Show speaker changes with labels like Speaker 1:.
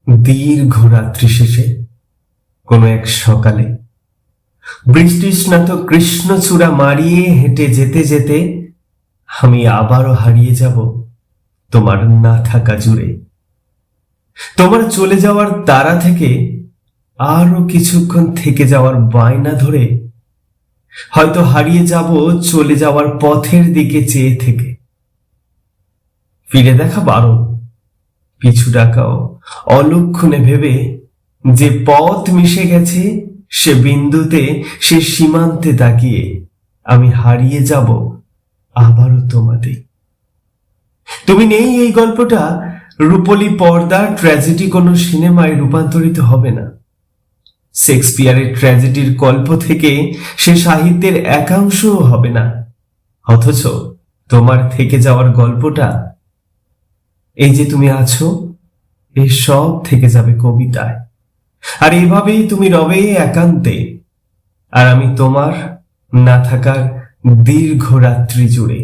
Speaker 1: দীর্ঘ রাত্রি শেষে কোনো এক সকালে বৃষ্টি স্নাত কৃষ্ণচূড়া মারিয়ে হেঁটে যেতে যেতে আমি আবারও হারিয়ে যাব তোমার না থাকা জুড়ে। তোমার চলে যাওয়ার তাড়া থেকে আরো কিছুক্ষণ থেকে যাওয়ার বায়না ধরে হয়তো হারিয়ে যাব চলে যাওয়ার পথের দিকে চেয়ে থেকে। ফিরে দেখা বারণ, পিছু ডাকাও অলক্ষণে ভেবে যে পথ মিশে গেছে সে বিন্দুতে, সে সীমান্তে তাকিয়ে আমি হারিয়ে যাব আবারও তোমাতে। তুমি নেই এই গল্পটা রূপলী পর্দার ট্র্যাজেডি কোনো সিনেমায় রূপান্তরিত হবে না। শেক্সপিয়ারের ট্র্যাজেডির গল্প থেকে সে সাহিত্যের একাংশও হবে না। অথচ তোমার থেকে যাওয়ার গল্পটা, এই যে তুমি আছো, এই সব থেকে যাবে কবিতায়। আর এভাবেই তুমি রবে একান্তে, আর আমি তোমার না থাকার দীর্ঘ রাত্রি জুড়ে।